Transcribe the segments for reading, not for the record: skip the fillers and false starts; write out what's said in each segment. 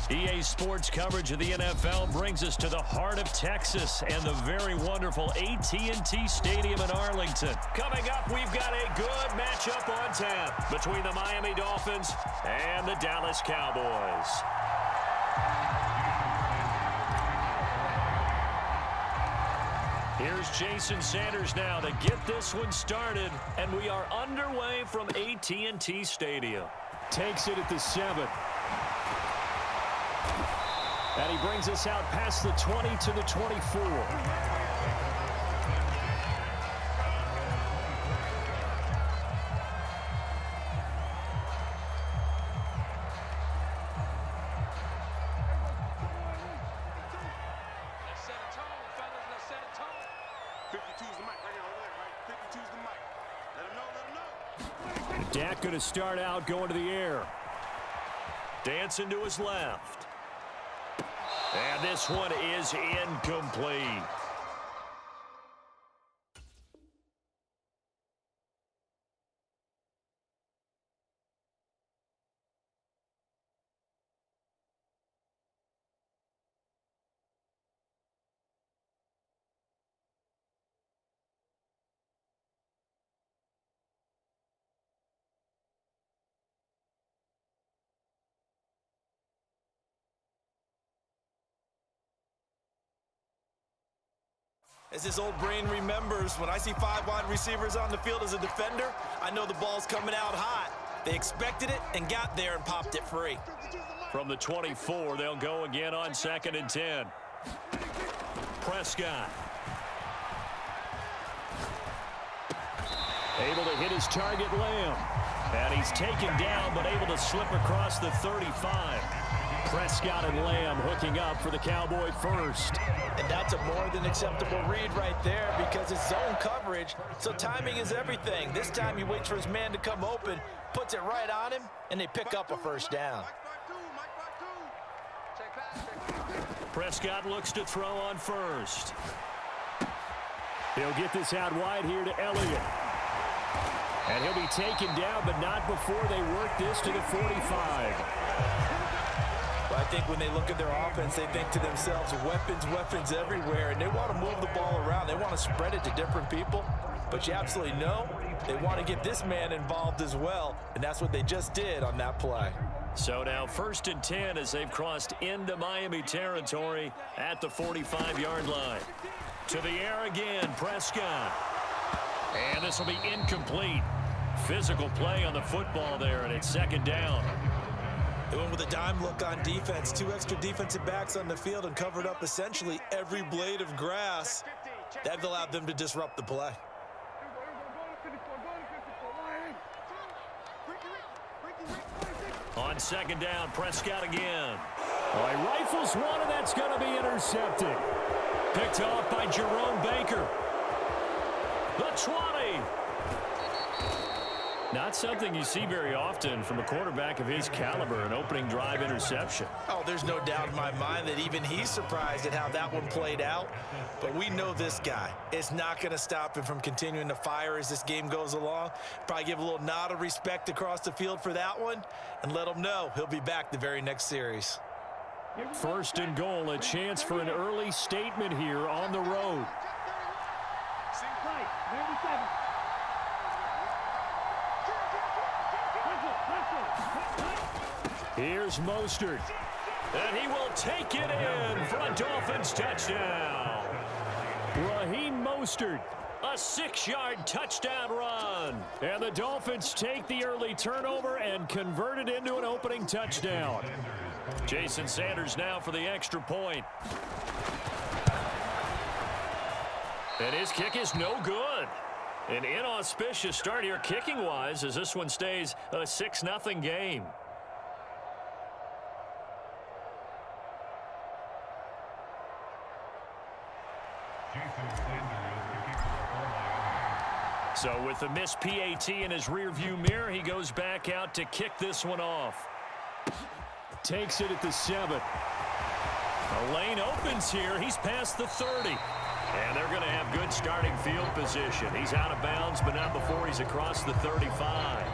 EA Sports coverage of the NFL brings us to the heart of Texas and the very wonderful AT&T Stadium in Arlington. Coming up, we've got a good matchup on tap between the Miami Dolphins and the Dallas Cowboys. Here's Jason Sanders now to get this one started, and we are underway from AT&T Stadium. Takes it at the 7. And he brings us out past the 20 to the 24. Dak going to start out going to the air. Dancing to his left. And this one is incomplete. As his old brain remembers, when I see 5 wide receivers on the field as a defender, I know the ball's coming out hot. They expected it and got there and popped it free. From the 24, they'll go again on 2nd and 10. Prescott. Able to hit his target, Lamb. And he's taken down, but able to slip across the 35. Prescott and Lamb hooking up for the Cowboy first. And that's a more than acceptable read right there because it's zone coverage, so timing is everything. This time he waits for his man to come open, puts it right on him, and they pick up a first down. Prescott looks to throw on first. He'll get this out wide here to Elliott. And he'll be taken down, but not before they work this to the 45. I think when they look at their offense, they think to themselves, weapons everywhere, and they want to move the ball around. They want to spread it to different people, but you absolutely know they want to get this man involved as well, and that's what they just did on that play. So now 1st and 10 as they've crossed into Miami territory at the 45-yard line. To the air again, Prescott. And this will be incomplete. Physical play on the football there, and it's 2nd down. They went with a dime look on defense. 2 extra defensive backs on the field and covered up essentially every blade of grass. That allowed them to disrupt the play. On 2nd down, Prescott again. Well, he rifles one, and that's going to be intercepted. Picked off by Jerome Baker. The 20. Not something you see very often from a quarterback of his caliber, an opening drive interception. Oh, there's no doubt in my mind that even he's surprised at how that one played out. But we know this guy. It's not going to stop him from continuing to fire as this game goes along. Probably give a little nod of respect across the field for that one and let him know he'll be back the very next series. 1st and goal, a chance for an early statement here on the road. Here's Mostert. And he will take it in for a Dolphins touchdown. Raheem Mostert, a 6-yard touchdown run. And the Dolphins take the early turnover and convert it into an opening touchdown. Jason Sanders now for the extra point. And his kick is no good. An inauspicious start here kicking-wise as this one stays a 6-0 game. So with the missed PAT in his rearview mirror, he goes back out to kick this one off. Takes it at the 7. The lane opens here. He's past the 30. And they're going to have good starting field position. He's out of bounds, but not before he's across the 35.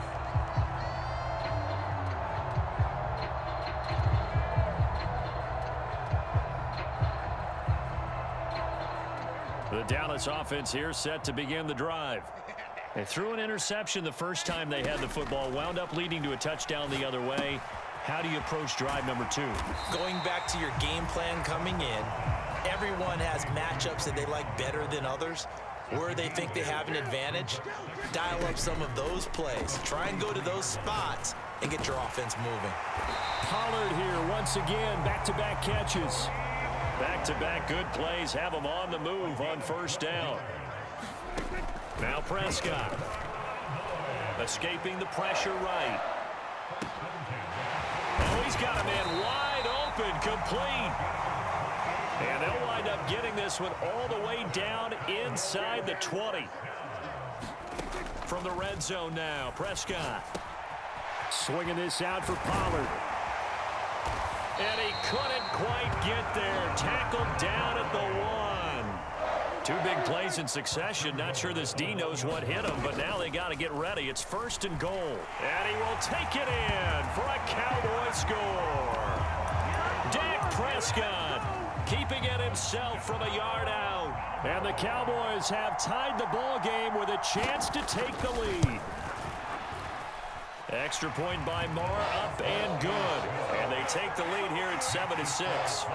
The Dallas offense here set to begin the drive. They threw an interception the first time they had the football, wound up leading to a touchdown the other way. How do you approach drive number 2? Going back to your game plan coming in, everyone has matchups that they like better than others. Where they think they have an advantage, dial up some of those plays. Try and go to those spots and get your offense moving. Pollard here once again, back-to-back catches. Back-to-back good plays have him on the move on first down. Now Prescott. Escaping the pressure right. Oh, he's got a man wide open, complete. And they'll wind up getting this one all the way down inside the 20. From the red zone now, Prescott. Swinging this out for Pollard. And he couldn't quite get there. Tackled down at the 1. 2 big plays in succession. Not sure this D knows what hit him, but now they got to get ready. It's 1st and goal. And he will take it in for a Cowboy score. Dak Prescott keeping it himself from a yard out. And the Cowboys have tied the ball game with a chance to take the lead. Extra point by Moore, up and good. And they take the lead here at 7-6.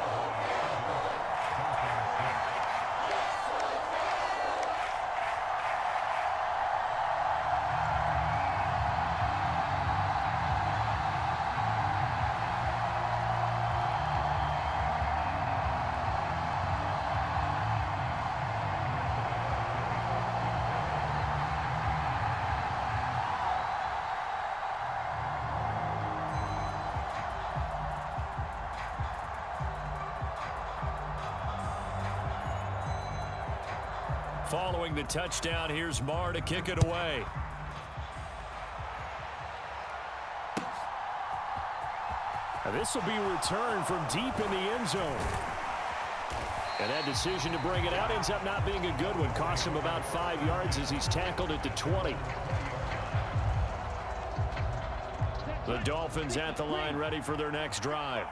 Following the touchdown, here's Marr to kick it away. Now this will be returned from deep in the end zone. And that decision to bring it out ends up not being a good one. Costs him about 5 yards as he's tackled at the 20. The Dolphins at the line, ready for their next drive.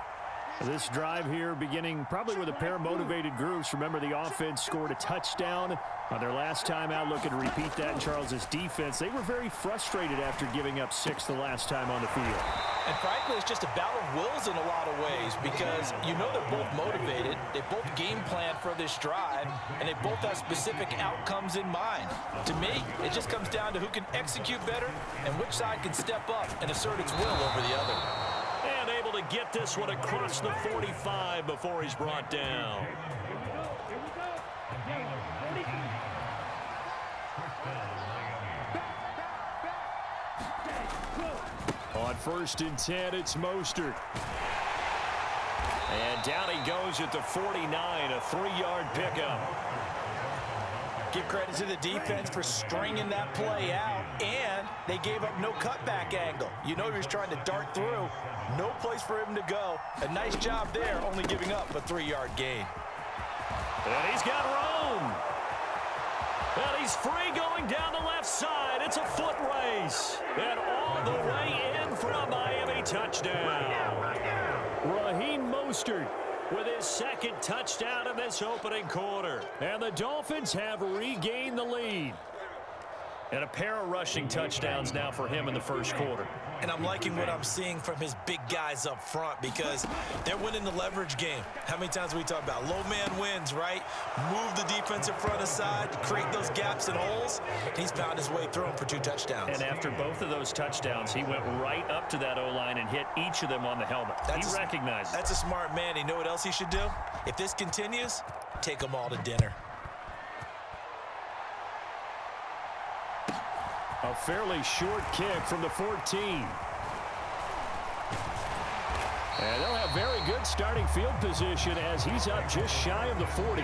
This drive here beginning probably with a pair of motivated groups. Remember, the offense scored a touchdown on their last time out. Looking to repeat that in Charles's defense. They were very frustrated after giving up 6 the last time on the field. And frankly, it's just a battle of wills in a lot of ways because you know they're both motivated. They both game plan for this drive, and they both have specific outcomes in mind. To me, it just comes down to who can execute better and which side can step up and assert its will over the other. And able to get this one across the 45 before he's brought down. On 1st and 10, it's Mostert. And down he goes at the 49, a 3-yard pickup. Give credit to the defense for stringing that play out, and they gave up no cutback angle. You know he was trying to dart through. No place for him to go. A nice job there, only giving up a 3-yard gain. And he's got room. And he's free going down the left side. It's a foot race. And all the way in for a Miami touchdown. Raheem Mostert with his 2nd touchdown in this opening quarter. And the Dolphins have regained the lead. And a pair of rushing touchdowns now for him in the 1st quarter. And I'm liking what I'm seeing from his big guys up front because they're winning the leverage game. How many times we talk about low man wins, right? Move the defensive front aside, create those gaps and holes. He's found his way through them for 2 touchdowns. And after both of those touchdowns, he went right up to that O-line and hit each of them on the helmet. He recognized it. That's a smart man. You know what else he should do? If this continues, take them all to dinner. A fairly short kick from the 14. And they'll have very good starting field position as he's up just shy of the 40.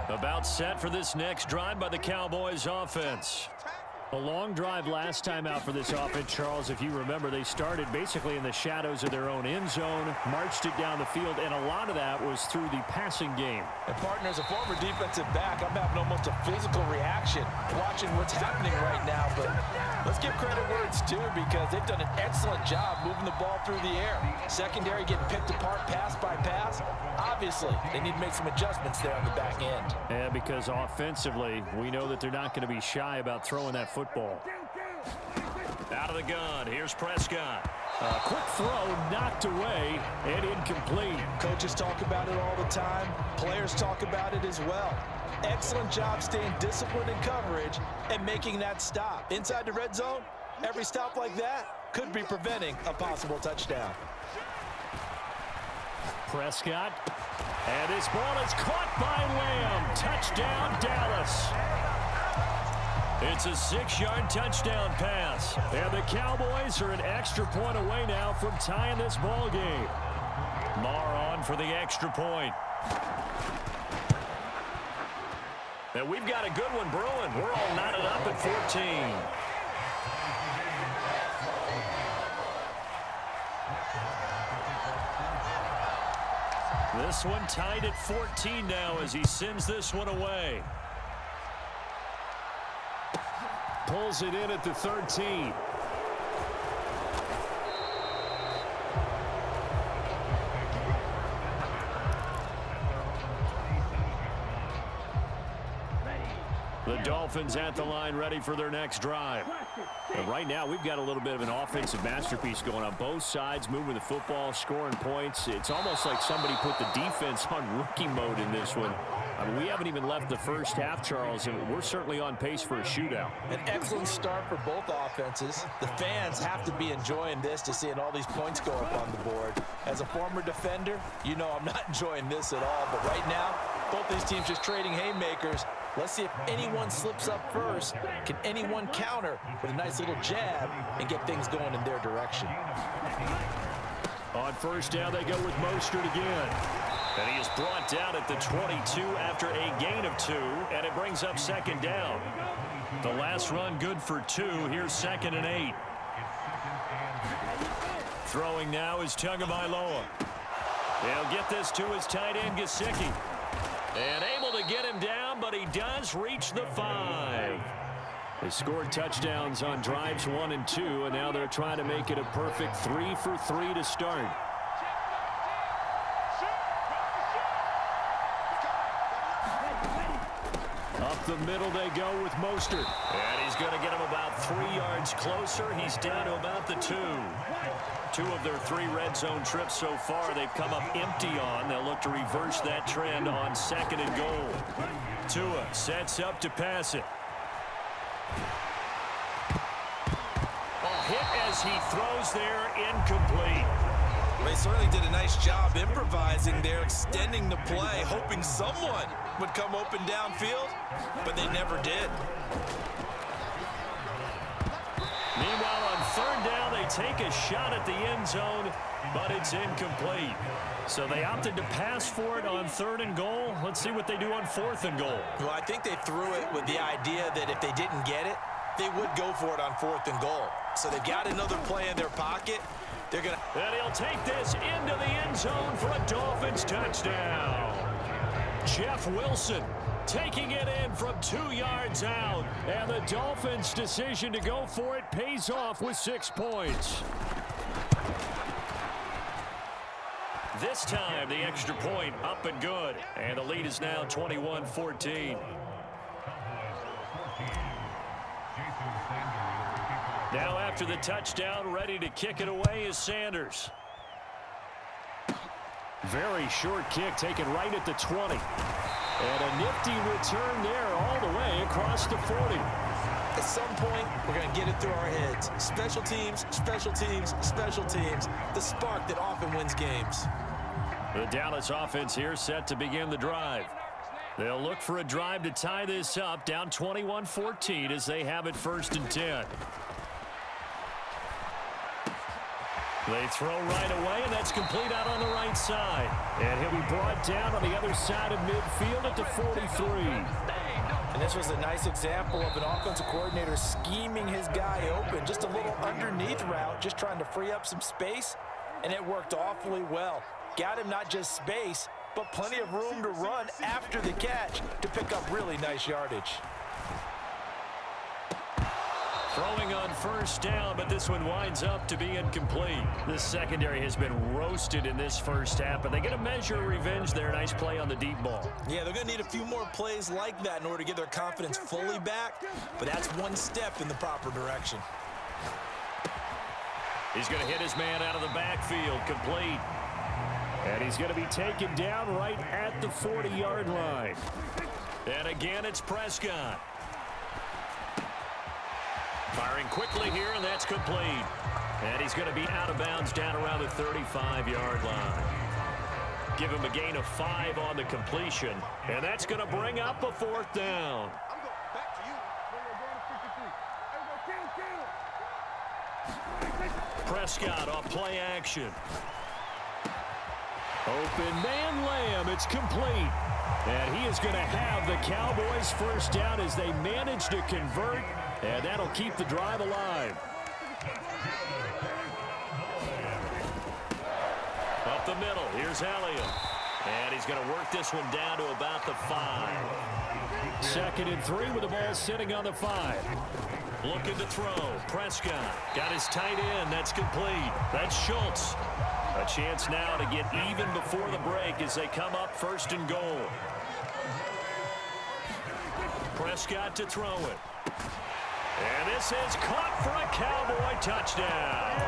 About set for this next drive by the Cowboys offense. A long drive last time out for this offense, Charles. If you remember, they started basically in the shadows of their own end zone, marched it down the field, and a lot of that was through the passing game. And partner, as a former defensive back, I'm having almost a physical reaction watching what's happening right now. But let's give credit where it's due, because they've done an excellent job moving the ball through the air. Secondary getting picked apart pass by pass. Obviously, they need to make some adjustments there on the back end. Yeah, because offensively, we know that they're not going to be shy about throwing that football. Out of the gun, here's Prescott. A quick throw knocked away and incomplete. Coaches talk about it all the time. Players talk about it as well. Excellent job staying disciplined in coverage and making that stop. Inside the red zone, every stop like that could be preventing a possible touchdown. Prescott, and his ball is caught by Lamb. Touchdown, Dallas. It's a 6-yard touchdown pass, and the Cowboys are an extra point away now from tying this ball game. Marr on for the extra point. And we've got a good one brewing. We're all knotted up at 14. This one tied at 14 now as he sends this one away. Pulls it in at the 13. The Dolphins at the line, ready for their next drive. And right now, we've got a little bit of an offensive masterpiece going on both sides, moving the football, scoring points. It's almost like somebody put the defense on rookie mode in this one. I mean, we haven't even left the first half, Charles, and we're certainly on pace for a shootout. An excellent start for both offenses. The fans have to be enjoying this to seeing all these points go up on the board. As a former defender, you know I'm not enjoying this at all. But right now, both these teams just trading haymakers. Let's see if anyone slips up first. Can anyone counter with a nice little jab and get things going in their direction? On first down, they go with Mostert again. And he is brought down at the 22 after a gain of 2, and it brings up second down. The last run good for 2. Here's 2nd and 8. Throwing now is Tagovailoa. They'll get this to his tight end, Gesicki. And able to get him down, but he does reach the 5. They scored touchdowns on drives 1 and 2, and now they're trying to make it a perfect 3 for 3 to start. Up the middle they go with Mostert. And he's going to get him about 3 yards closer. He's down to about the 2. 2 of their 3 red zone trips so far they've come up empty on. They'll look to reverse that trend on 2nd and goal. Tua sets up to pass it. A hit as he throws there, incomplete. They certainly did a nice job improvising there, extending the play, hoping someone would come open downfield, but they never did. Meanwhile, on 3rd down, they take a shot at the end zone, but it's incomplete. So they opted to pass for it on 3rd and goal. Let's see what they do on 4th and goal. Well, I think they threw it with the idea that if they didn't get it, they would go for it on 4th and goal. So they've got another play in their pocket. They're going to... And he'll take this into the end zone for a Dolphins touchdown. Jeff Wilson taking it in from 2 yards out. And the Dolphins' decision to go for it pays off with 6 points. This time, the extra point up and good. And the lead is now 21-14. Now after the touchdown, ready to kick it away is Sanders. Very short kick taken right at the 20. And a nifty return there all the way across the 40. At some point, we're going to get it through our heads. Special teams, special teams, special teams. The spark that often wins games. The Dallas offense here set to begin the drive. They'll look for a drive to tie this up, down 21-14 as they have it 1st and 10. They throw right away, and that's complete out on the right side. And he'll be brought down on the other side of midfield at the 43. And this was a nice example of an offensive coordinator scheming his guy open. Just a little underneath route, just trying to free up some space, and it worked awfully well. Got him not just space, but plenty of room to run after the catch to pick up really nice yardage. Throwing on first down, but this one winds up to be incomplete. This secondary has been roasted in this first half, but they get a measure of revenge there. Nice play on the deep ball. Yeah, they're going to need a few more plays like that in order to get their confidence fully back, but that's one step in the proper direction. He's going to hit his man out of the backfield, complete. And he's going to be taken down right at the 40-yard line. And again, it's Prescott. Firing quickly here, and that's complete. And he's going to be out of bounds down around the 35-yard line. Give him a gain of 5 on the completion, and that's going to bring up a fourth down. Prescott off play action. Open man Lamb, it's complete. And he is going to have the Cowboys first down as they manage to convert, and that'll keep the drive alive. Up the middle, here's Elliott. And he's going to work this one down to about the 5. 2nd and 3 with the ball sitting on the 5. Looking to throw. Prescott got his tight end. That's complete. That's Schultz. A chance now to get even before the break as they come up 1st and goal. Prescott to throw it. And this is caught for a Cowboy touchdown.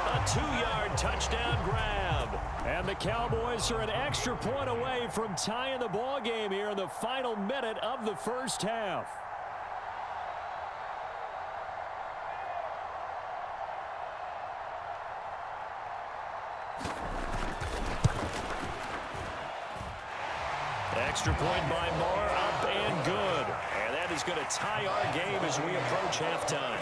A 2-yard touchdown grab. And the Cowboys are an extra point away from tying the ball game here in the final minute of the first half. Extra point by Moore, up and good. And that is going to tie our game as we approach halftime.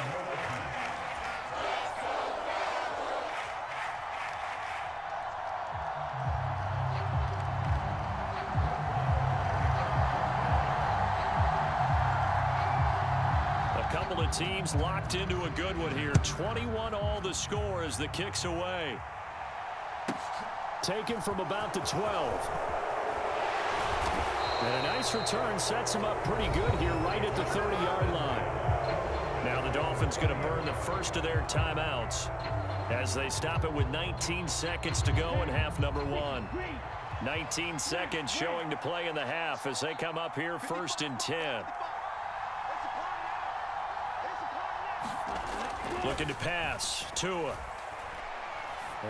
A couple of teams locked into a good one here. 21-all the score as the kick's away. Taken from about the 12. And a nice return sets him up pretty good here right at the 30-yard line. Now the Dolphins going to burn the first of their timeouts as they stop it with 19 seconds to go in half number 1. 19 seconds showing to play in the half as they come up here 1st and 10. Looking to pass. Tua.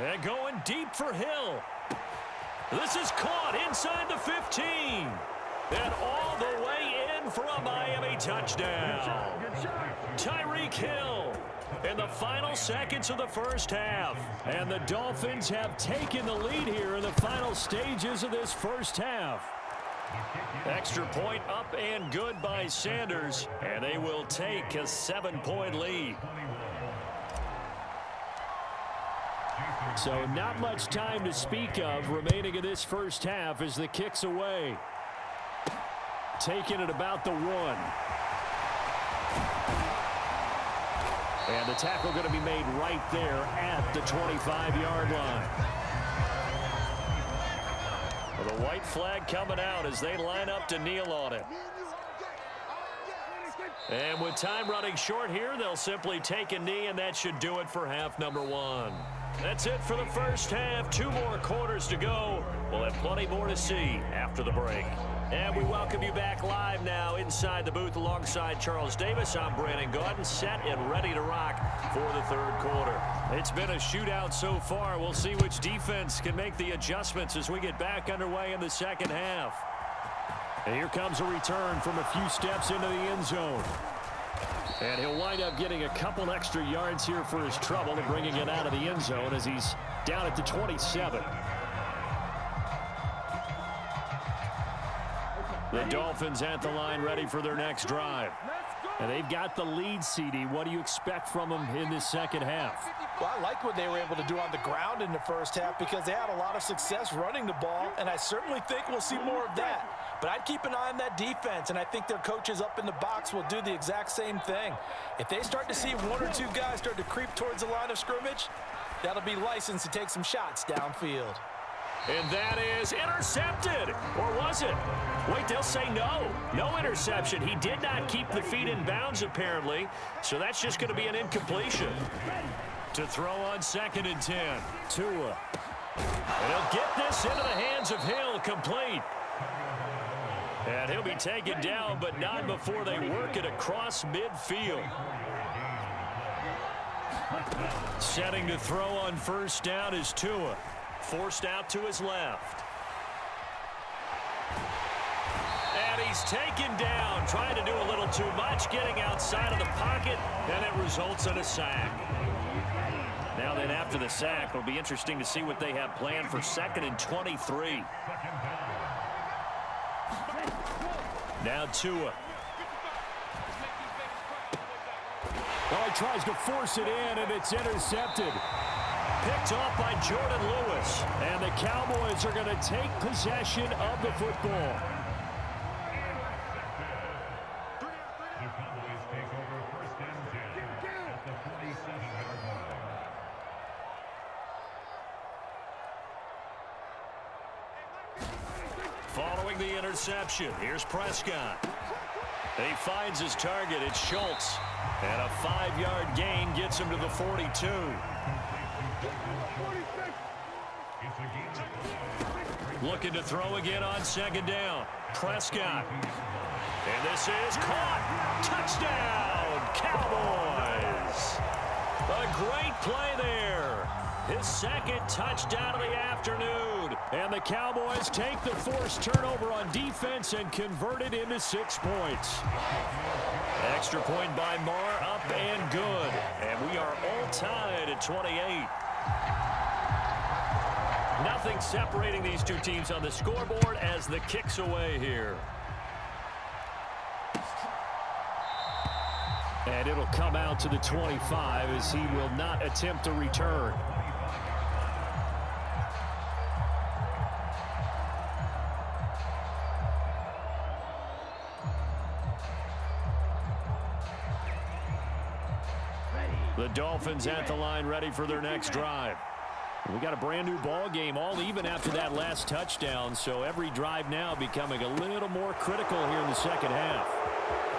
And going deep for Hill. This is caught inside the 15. And all the way in for a Miami touchdown. Tyreek Hill in the final seconds of the first half. And the Dolphins have taken the lead here in the final stages of this first half. Extra point up and good by Sanders. And they will take a 7-point lead. So not much time to speak of remaining in this first half as the kick's away. Taken at about the 1. And the tackle going to be made right there at the 25-yard line. Well, the white flag coming out as they line up to kneel on it. And with time running short here, they'll simply take a knee, and that should do it for half number 1. That's it for the first half. 2 more quarters to go. We'll have plenty more to see after the break. And we welcome you back live now inside the booth alongside Charles Davis. I'm Brandon Gaudin, set and ready to rock for the 3rd quarter. It's been a shootout so far. We'll see which defense can make the adjustments as we get back underway in the 2nd half. And here comes a return from a few steps into the end zone. And he'll wind up getting a couple extra yards here for his trouble and bringing it out of the end zone as he's down at the 27. The Dolphins at the line ready for their next drive. And they've got the lead, CD. What do you expect from them in this 2nd half? Well, I like what they were able to do on the ground in the first half because they had a lot of success running the ball, and I certainly think we'll see more of that. But I'd keep an eye on that defense, and I think their coaches up in the box will do the exact same thing. If they start to see one or two guys start to creep towards the line of scrimmage, that'll be licensed to take some shots downfield. And that is intercepted. Or was it? Wait, they'll say no. No interception. He did not keep the feet in bounds, apparently. So that's just going to be an incompletion. To throw on 2nd and 10. Tua. And he'll get this into the hands of Hill, complete. And he'll be taken down, but not before they work it across midfield. Setting to throw on 1st down is Tua. Forced out to his left. And he's taken down, trying to do a little too much, getting outside of the pocket, and it results in a sack. Now then, after the sack, it'll be interesting to see what they have planned for 2nd and 23. Now Tua. Well, he tries to force it in, and it's intercepted. Picked off by Jordan Lewis. And the Cowboys are going to take possession of the football. The Cowboys take over 1st and 10 at the 47-yard line. Following the interception, here's Prescott. He finds his target. It's Schultz. And a 5-yard gain gets him to the 42. Looking to throw again on 2nd down. Prescott. And this is caught. Touchdown, Cowboys. A great play there. His 2nd touchdown of the afternoon. And the Cowboys take the forced turnover on defense and convert it into 6 points. Extra point by Marr, up and good. And we are all tied at 28. Nothing separating these two teams on the scoreboard as the kick's away here. And it'll come out to the 25 as he will not attempt a return. The Dolphins at the line, ready for their next drive. We got a brand new ball game, all even after that last touchdown, so every drive now becoming a little more critical here in the 2nd half.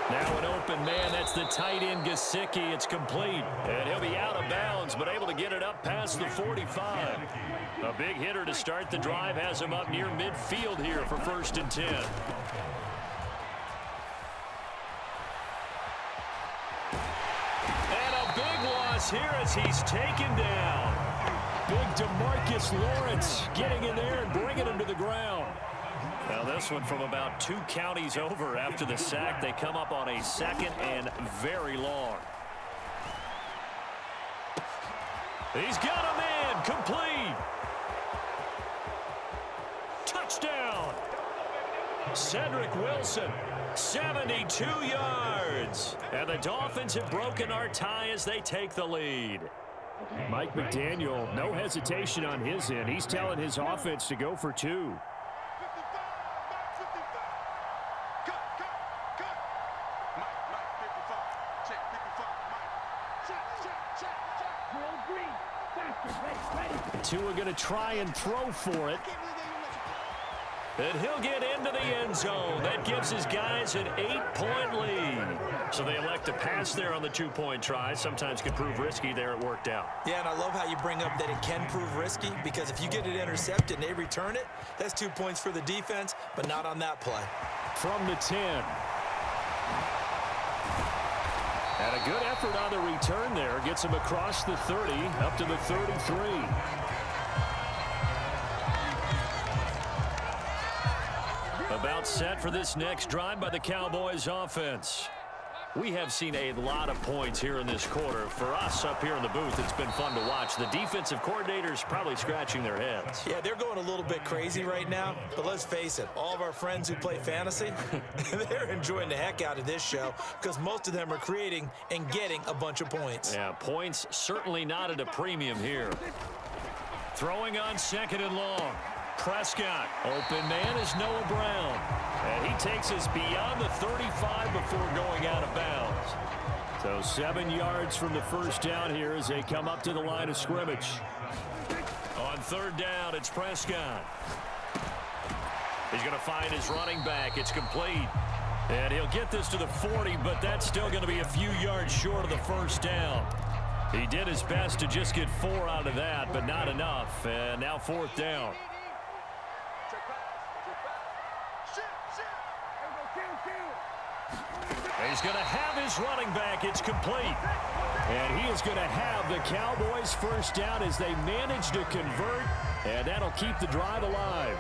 Now an open man, that's the tight end Gesicki. It's complete, and he'll be out of bounds, but able to get it up past the 45. A big hitter to start the drive has him up near midfield here for 1st and 10. And a big loss here as he's taken down. Big DeMarcus Lawrence getting in there and bringing him to the ground. Now this one from about 2 counties over after the sack. They come up on a 2nd and very long. He's got a man, complete. Touchdown. Cedric Wilson, 72 yards. And the Dolphins have broken our tie as they take the lead. Mike McDaniel, no hesitation on his end. He's telling his offense to go for 2. Tua going to try and throw for it. And he'll get into the end zone. That gives his guys an 8-point lead. So they elect to pass there on the 2-point try. Sometimes can prove risky. There it worked out. Yeah, and I love how you bring up that it can prove risky, because if you get it intercepted and they return it, that's 2 points for the defense, but not on that play. From the 10. And a good effort on the return there. Gets him across the 30, up to the 33. About set for this next drive by the Cowboys offense. We have seen a lot of points here in this quarter. For us up here in the booth, it's been fun to watch. The defensive coordinators probably scratching their heads. Yeah, they're going a little bit crazy right now, but let's face it, all of our friends who play fantasy, they're enjoying the heck out of this show because most of them are creating and getting a bunch of points. Yeah, points certainly not at a premium here. Throwing on 2nd and long. Prescott. Open man is Noah Brown. And he takes us beyond the 35 before going out of bounds. So 7 yards from the first down here as they come up to the line of scrimmage. On third down, it's Prescott. He's going to find his running back. It's complete. And he'll get this to the 40, but that's still going to be a few yards short of the first down. He did his best to just get 4 out of that, but not enough. And now fourth down. He's going to have his running back. It's complete. And he is going to have the Cowboys first down as they manage to convert, and that'll keep the drive alive.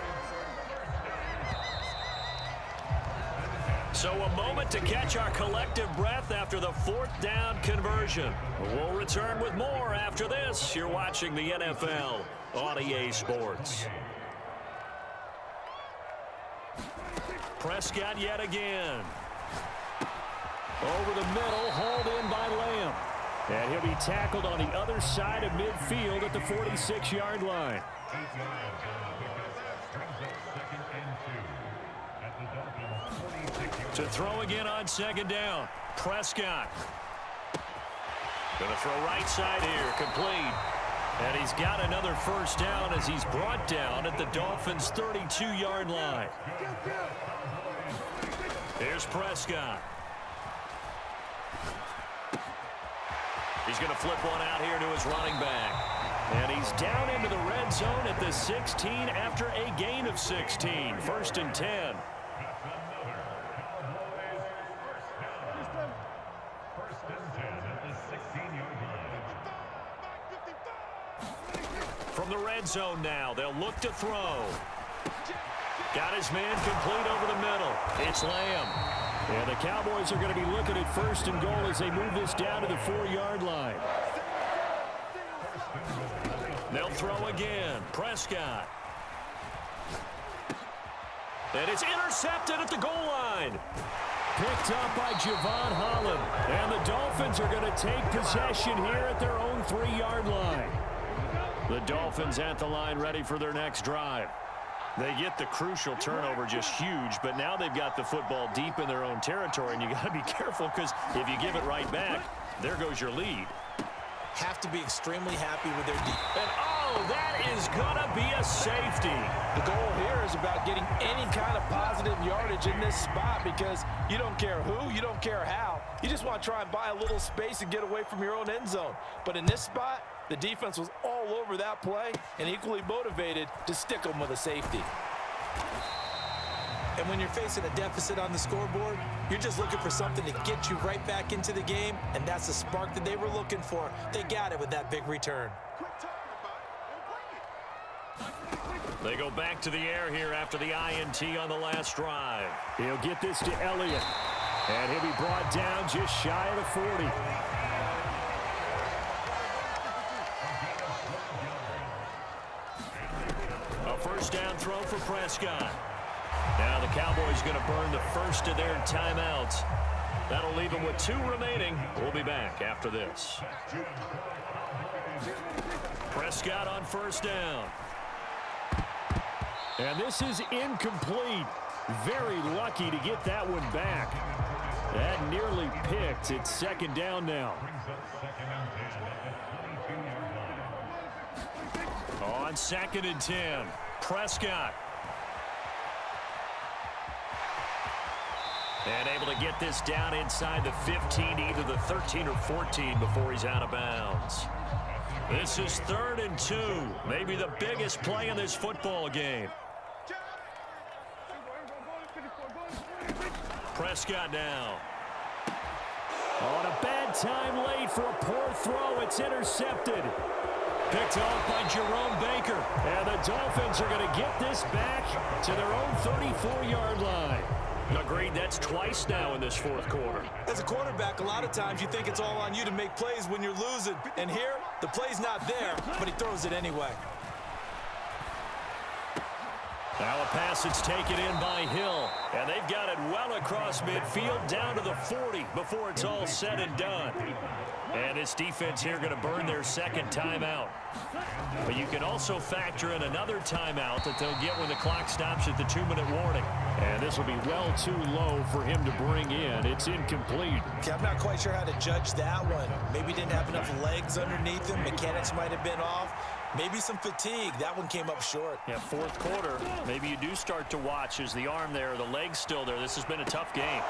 So a moment to catch our collective breath after the fourth down conversion. We'll return with more after this. You're watching the NFL on EA Sports. Prescott yet again. Over the middle, hauled in by Lamb. And he'll be tackled on the other side of midfield at the 46-yard line. To throw again on second down. Prescott. Going to throw right side here. Complete. And he's got another first down as he's brought down at the Dolphins' 32-yard line. Here's Prescott. He's going to flip one out here to his running back. And he's down into the red zone at the 16 after a gain of 16. First and 10. From the red zone now, they'll look to throw. Got his man complete over the middle. It's Lamb. And the Cowboys are going to be looking at first and goal as they move this down to the 4-yard line. They'll throw again. Prescott. And it's intercepted at the goal line. Picked up by Javon Holland. And the Dolphins are going to take possession here at their own 3-yard line. The Dolphins at the line ready for their next drive. They get the crucial turnover, just huge, but now they've got the football deep in their own territory, and you got to be careful because if you give it right back, there goes your lead. Have to be extremely happy with their deep. And oh, that is going to be a safety. The goal here is about getting any kind of positive yardage in this spot because you don't care who, you don't care how. You just want to try and buy a little space and get away from your own end zone. But in this spot, the defense was all over that play and equally motivated to stick them with a safety. And when you're facing a deficit on the scoreboard, you're just looking for something to get you right back into the game, and that's the spark that they were looking for. They got it with that big return. They go back to the air here after the INT on the last drive. He'll get this to Elliott, and he'll be brought down just shy of the 40. A first down throw for Prescott. Now the Cowboys going to burn the first of their timeouts. That'll leave them with 2 remaining. We'll be back after this. Prescott on first down. And this is incomplete. Very lucky to get that one back. That nearly picked. It's second down now. On second and 10, Prescott. And able to get this down inside the 15, either the 13 or 14 before he's out of bounds. This is 3rd and 2, maybe the biggest play in this football game. Prescott now. On a bad time late for a poor throw. It's intercepted. Picked off by Jerome Baker. And the Dolphins are going to get this back to their own 34-yard line. Agreed, that's twice now in this fourth quarter. As a quarterback, a lot of times you think it's all on you to make plays when you're losing. And here, the play's not there, but he throws it anyway. Now a pass that's taken in by Hill. And they've got it well across midfield down to the 40 before it's all said and done. And this defense here going to burn their second timeout. But you can also factor in another timeout that they'll get when the clock stops at the 2-minute warning. And this will be well too low for him to bring in. It's incomplete. Okay, I'm not quite sure how to judge that one. Maybe didn't have enough legs underneath him. Mechanics might have been off. Maybe some fatigue. That one came up short. Yeah, fourth quarter, maybe you do start to watch as the arm there, the leg's still there. This has been a tough game.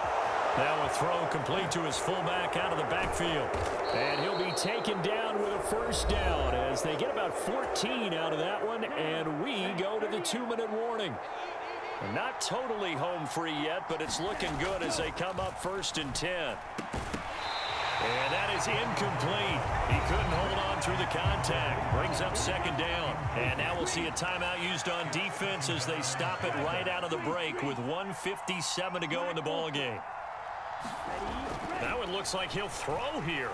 Now a throw complete to his fullback out of the backfield. And he'll be taken down with a first down as they get about 14 out of that one, and we go to the 2-minute warning. Not totally home free yet, but it's looking good as they come up 1st and 10. And that is incomplete. He couldn't hold on through the contact. Brings up 2nd down. And now we'll see a timeout used on defense as they stop it right out of the break with 1:57 to go in the ballgame. Now it looks like he'll throw here.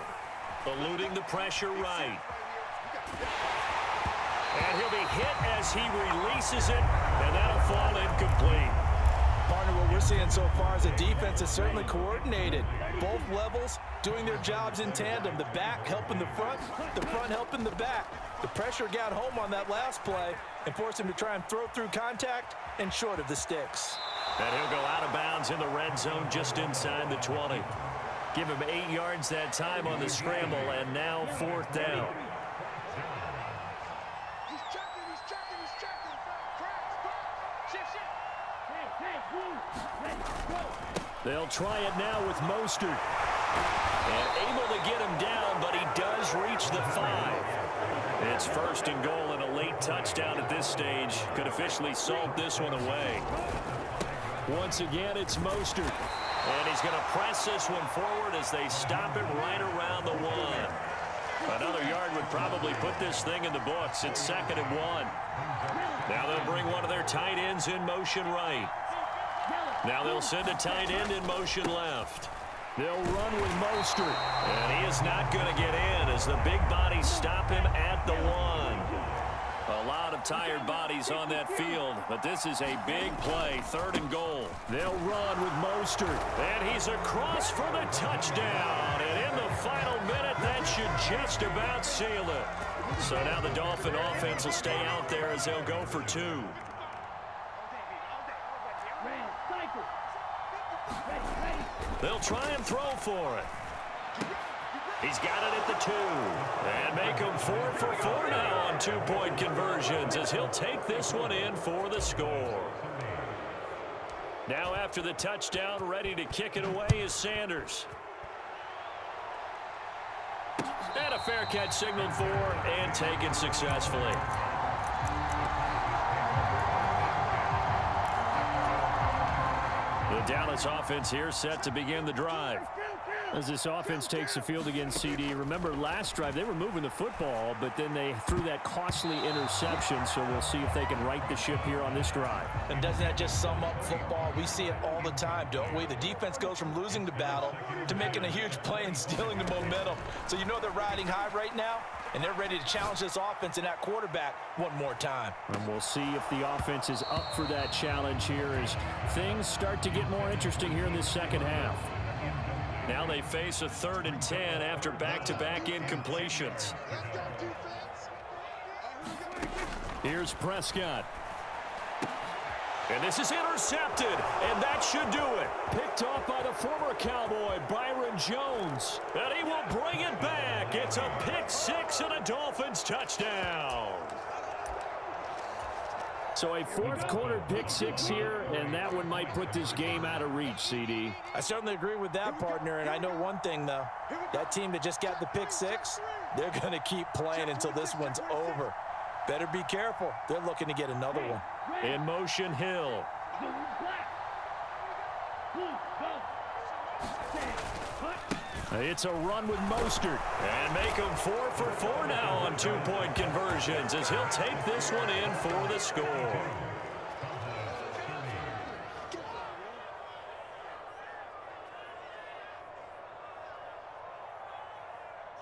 Eluding the pressure right. And he'll be hit as he releases it, and that'll fall incomplete. Partner, what we're seeing so far is the defense is certainly coordinated. Both levels doing their jobs in tandem. The back helping the front helping the back. The pressure got home on that last play and forced him to try and throw through contact and short of the sticks. And he'll go out of bounds in the red zone just inside the 20. Give him 8 yards that time on the scramble, and now 4th down. They'll try it now with Mostert. And able to get him down, but he does reach the 5. It's 1st and goal and a late touchdown at this stage. Could officially salt this one away. Once again, it's Mostert. And he's going to press this one forward as they stop it right around the 1. Another yard would probably put this thing in the books. It's 2nd and 1. Now they'll bring one of their tight ends in motion right. Now they'll send a tight end in motion left. They'll run with Mostert. And he is not going to get in as the big bodies stop him at the 1. A lot of tired bodies on that field, but this is a big play, 3rd and goal. They'll run with Mostert. And he's across for the touchdown. And in the final minute, that should just about seal it. So now the Dolphin offense will stay out there as they'll go for 2. They'll try and throw for it. He's got it at the 2. And make him 4 for 4 now on 2-point conversions as he'll take this one in for the score. Now after the touchdown, ready to kick it away is Sanders. And a fair catch signaled for and taken successfully. The Dallas offense here set to begin the drive. As this offense takes the field against CD, remember last drive they were moving the football, but then they threw that costly interception, so we'll see if they can right the ship here on this drive. And doesn't that just sum up football? We see it all the time, don't we? The defense goes from losing the battle to making a huge play and stealing the momentum. So you know they're riding high right now, and they're ready to challenge this offense and that quarterback one more time. And we'll see if the offense is up for that challenge here as things start to get more interesting here in this second half. Now they face a 3rd and 10 after back-to-back incompletions. Here's Prescott. And this is intercepted, and that should do it. Picked off by the former Cowboy, Byron Jones. And he will bring it back. It's a pick 6 and a Dolphins touchdown. So a 4th quarter pick 6 here, and that one might put this game out of reach, CD. I certainly agree with that, partner, and I know one thing, though. That team that just got the pick 6, they're going to keep playing until this one's over. Better be careful. They're looking to get another one. In motion, Hill. It's a run with Mostert. And make him 4 for 4 now on 2-point conversions as he'll take this one in for the score.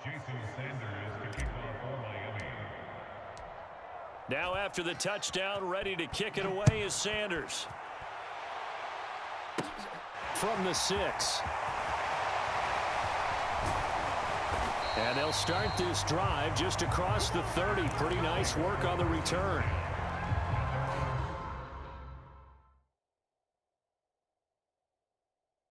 Jason Sanders to kick off for Miami. Now after the touchdown, ready to kick it away is Sanders. From the 6. And they'll start this drive just across the 30. Pretty nice work on the return.